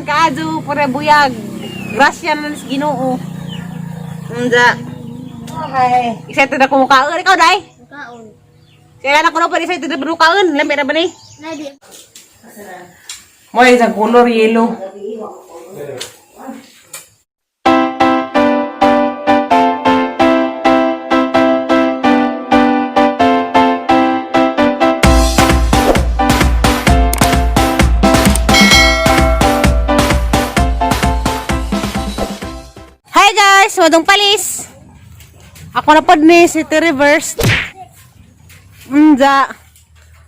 Salamat kaadyo pare buyag. Grasya na sa Ginoo. Unsa? Okay. Excited ako mukaon ikaw dai? Kaon. Kaya na ko na pa excited na mukaon. Lambi na ba ni? Nadi. Mo isang color yellow. Hi guys, madong palis. Ako na pod ni City Reverse.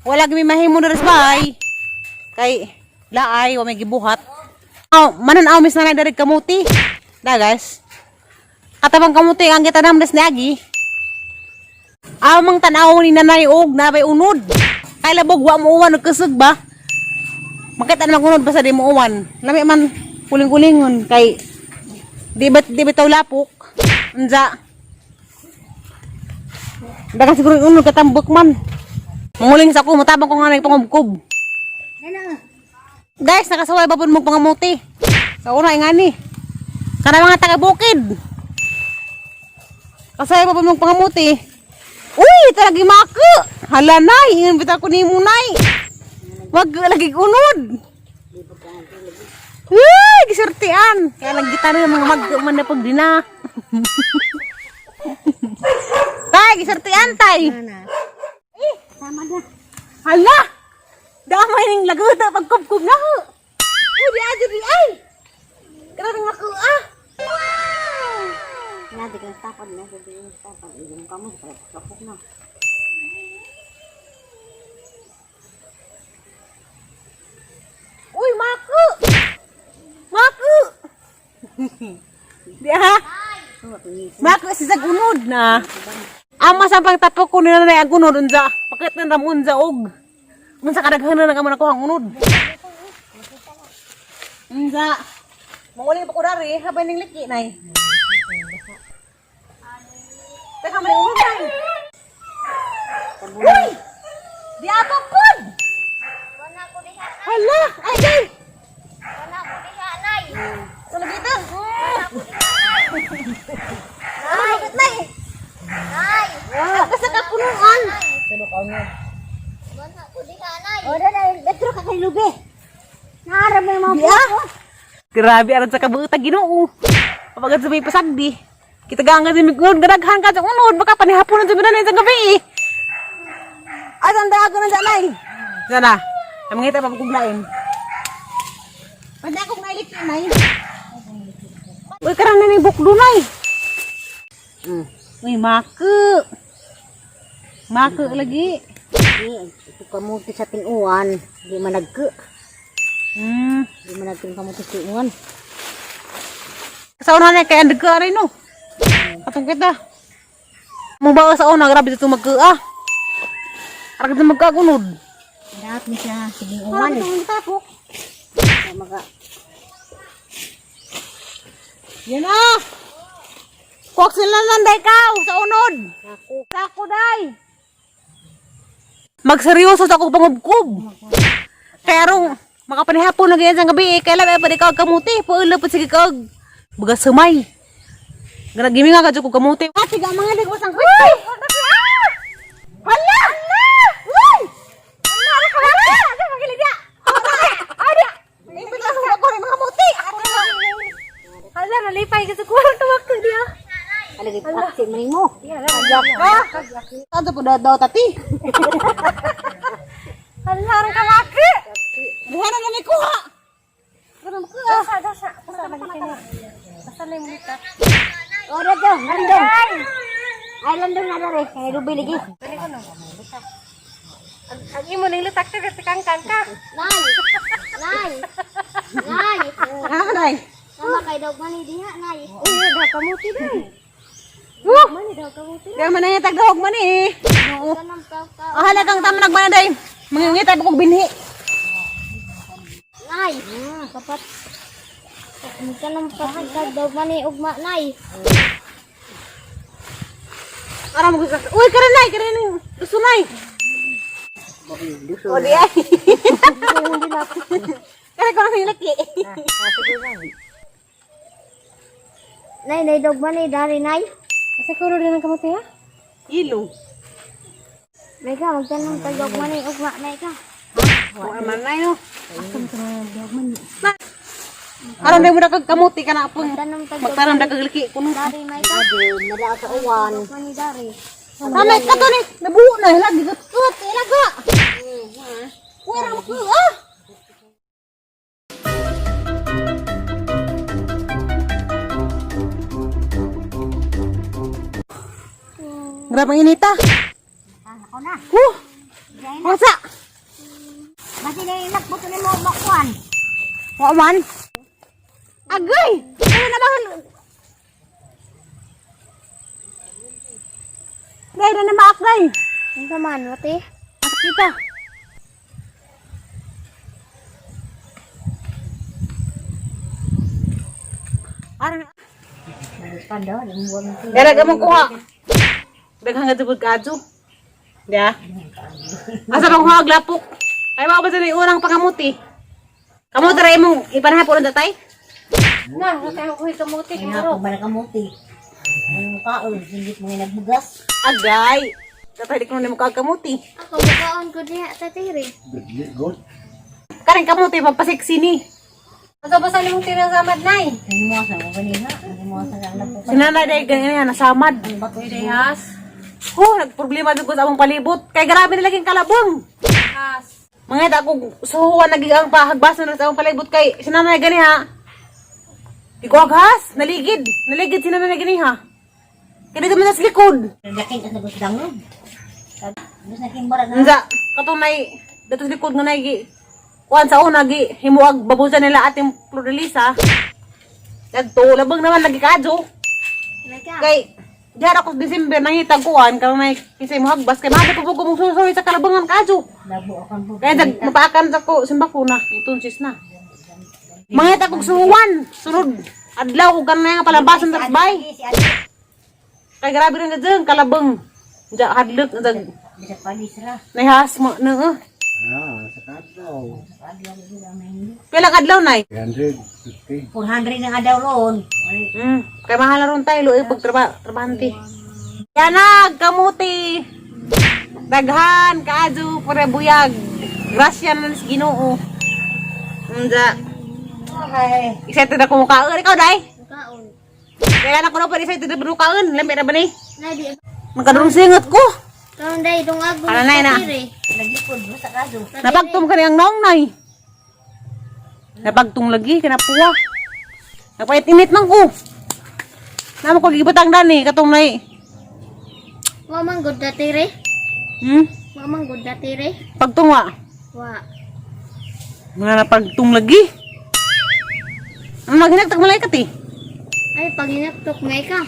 Wala gami mahimo na bay. Kay laay wa may gibuhat. Manan-aw mis na dari kamuti. Da guys. Katabang kamuti ang gitanam des niagi. Amang tan-aw ni nanay og nabay unod. Kay labog wa mo uwan og kusog ba. Makita na magunod basta di mo uwan. Lami man kuling-kulingon kay di bitaw lapok. Unsa? Dagan siguro unod katambok man. Manguling sa ako matabang ko nga nagpangubkob. Guys, nakasaway ba po mong pangamuti? Sa una ingani. Kana mga taga-bukid. Kasaway ba po mong pangamuti? Uy, talagi maka. Hala nay, ingan bitaw ko ni mo nay. Wag lagi unod. Uy, gisurtian. Kaya naggitan ng mga mag-man na pagdina. Tay, gisurtian tay. Sama na. Hala! Damay ning laguta pagkubkub na ho. Di aja di ay. Karang ako ah. Nadi ka tapad na sa diin tapad. Yung kamu sa kapok na. Uy, maku. Maku. Di ha? Maku si sagunod na. Ama sampang tapok ko nila na agunod unsa. Pakit na ramon sa og. Unsa kadaghanan na ka man ako ang unod. Unsa? Manguling pa ko dari habang ning liki nay. Teka man unod nay. Uy! Di apa pud. Wala ko diha. Hala, ay day. Wala ko diha nay. Ano dito? Nay. Nay. Nay. Basta ka punuan. Wala ko diha nay. O dai, betro ka kay lubi. Naara may mga Biya. Grabe aran sa kabuta Ginoo. Kapag sa may pasagdi, kita gangan din migod gadaghan ka sa unod baka panihapon sa binan sa gabi. Ay tanda ako na sanay. Sana. Ang ngita pa paguglain. Pwede akong nailit nay. Uy karang na ning bukdo nay. Uy maku. Maku lagi. Ito kamuti sa tinuan. Di managke. Di managke kamuti sa tinuan. Sa una na kay andeg ka rin no. Atong kita. Mong bawa sa una grabe dito magka. Arag dito magkagunod. Dapat ni siya sa Ano tinuan. itong tapok? Maga. Yan ah! Kuwak sila nanday kaw sa unod. Sako day. Magseryoso sa akong pangubkob. Kaya rong makapanihapon na ganyan sa gabi. Kailan ay pa di kag kamuti. Paula pa sige kag. Baga sumay. Ganagimi nga kadyo kong kamuti. Siga mga ligwas ang kwento. Hala! Uy! Hala! Hala! Hala! Magiligya! Hala! Impit lang sa ako rin mga kamuti. Hala! Nalipay ka sa kwarto wakto niya. Alagi paksi man mo. Ajak ka. Ano po daw tati? Hala! Ang kalaki! Buha na namin kuha! Ganun ko ah. Dasa lagi kayo. Dasa na yung litak. Oh, dito. Landong. Ay, landong na rin. Ay, rubi lagi. Bili ko na. Ang imo ning litak ka kangkang ka. Nay. Nay. Nay. Ah, day. Sama kay dog mani diha, nay. Uy, da kamuti day. Woo! Mani daw kamuti. Kaya man na tagdahog man eh. Oo. Kanang ka. Ah, halagang tama nagbana day. Mangingitay pa kog binhi. Nay. Kapat. Kanang ka dog mani ugma, nay. Aram mo gusto. Uy, karenay. Gusto nay. O di ay. Kaya ko na laki. Nay, dogma ni dari nay. Siguro din ang kamote ha? Ilo. May ka, magtanong tag dogma ni ugma nay ka. Wala man na yun. Aron na mo na kamote ka na pong Tanong tag magtanong na kaglaki kuno. dari nay ka. Nada sa uwan. Dogma ni dari. Tama ka to ni. Nabuo na. Lagi gatut. Ilaga. Wala mo ko. Ah! Grabe ang inita. Ako na. Masa? Masi na ilak po ni mo makuan. Wa man. Agay! Ano na ba? Dahil na maak day. Ang taman, wati. Masak kita. Ano na? Pando, yung buwan ko. Dara ka mong kuha. Daghang nga tubod kadyo. Ya. Asa bang kuha glapok? Ay mga ba sa unang pangamuti? Kamuti rin mong ipanahapon ang tatay? Na, kaya ko kamuti. Kaya ako ba kamuti? Ang kaon, hindi mo nagbugas. Agay. Tatay di ko na mo kagamuti. Ako makaon ko diya sa tiri. Karing kamuti papasiksi ni. Ano ba sa limong tirang samad nay? Ano mo sa mo kanina? Ano mo sa lang po. Sinanay dahil ganyan nasamad. Bakoy dehas. Nagproblema dito sa among palibot. Kay grabe na laging kalabong. Has. Mga ita akong suhuan nagigang pahagbasan na sa among palibot kay sinanay gani ha. Iguaghas, naligid. Naligid sinanay gani ha. Kaya dito man sa likod. Dakin ka sa gusdangog. Gusto na kimbarag na. Nza, katunay, dito sa likod nga naigi. Kuan sa una, himuag babusan nila ating Flordelisa. Nagto, labang naman lagi kadyo. Kay, diyan ako sa December, nangitag kuan, kaya may kisay mo hagbas. Kaya mahal po po mong susuwi sa kalabangan kadyo. Labo akan po. Kaya napaakan sa ko, simbako na, itunsis na. Mangita kong suwan, sunod. Adlaw, kung ganun nga palabasan sa bay. Kaya grabe rin na dyan, kalabang. Diyan, hadlok, diyan. Bisa palis ra. Nahas mo, na Sa kadlaw. Pilang adlaw na 350. 400 na adaw roon. Kaya mahal na ron tayo, lo, pagtrabahante. Yan na, kamuti. Daghan, kaadyo, pare buyag. Grasya na sa Ginoo. Nda. Ay, Excited ako mukhaan. Ikaw, day? kaon. Kaya na ko na pa excited na mukhaan. Lamit na ba ni? Nay di. Magkadurong singot ko. Kaon day dong ago. Ano na yun, ah? Naglikod mo sa kado. Napagtum ka niyang naong, nay. Napagtung lagi, kanapuwa. Napaitinit man ko. Naman ko gibutang dani, katong nay. Wa man gud datire. Wa man gud datire. Pagtungwa. Wa. Mga napagtung lagi. Ano naginagtag malaikat eh? Ay paginaktok may ka.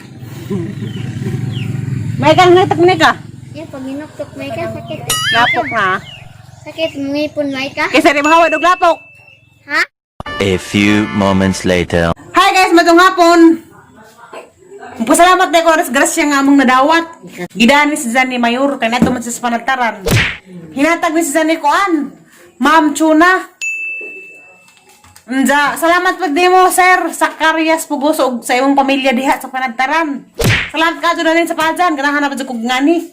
May ka nagtag mo ka? Yan paginaktok may ka sakit. Lapok na. Sakit ngipon may ka. Kaysa rin mahawa dog lapok. Ha? A few moments later. Hi guys, matong hapon. Pasalamat na ko ras grasya nga among nadawat. Gidaan ni si Zani Mayor kay nato man sa panagtaran. Hinatag ni si Zani Kuan. Ma'am Chuna. Nja, salamat pag di mo, sir, sa karyas pugusog sa imong pamilya diha sa panagtaran. Salamat ka na rin sa padyan, ganahan na pa kog ngani.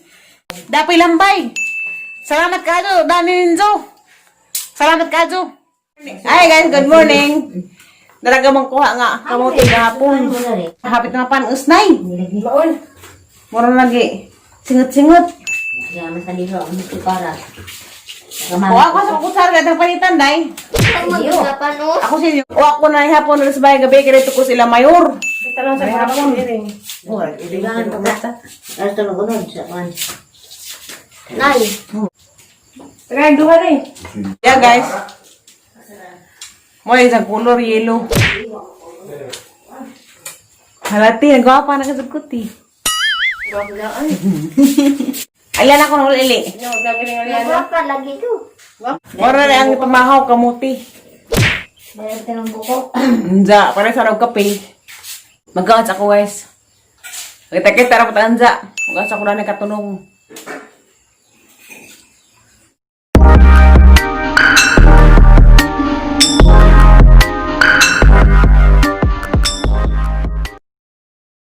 Dapay lambay. Salamat ka Dani Ninjo. Salamat ka Hi guys, good morning. Dalaga mong kuha nga kamuti gahapon. Hapit na panus nay. Baon. Moro lagi. Singot-singot. Ya man sa dito ang para. Kuha ko sa kusar gadang panitan day. Magapan o. Ako sa inyo. Kuha ko na hapon na sa bahay gabi kaya ko sila mayor. Tanong sa hapon. Ilangan ko basta. Ano to nugunod sa kan. Nay. Tara, duha na eh. Yeah guys. Mo isang color yellow. Halati, nagwapa na kasagkuti. Ayan ako ng ulili. Nagwapan lagi to. Mora na ang pamahaw kamuti. Dahil tinong buko. Nja, para sa raw kape. Magkawats ako guys. Kita-kita ra patanja. Ugas ako na ni katunong.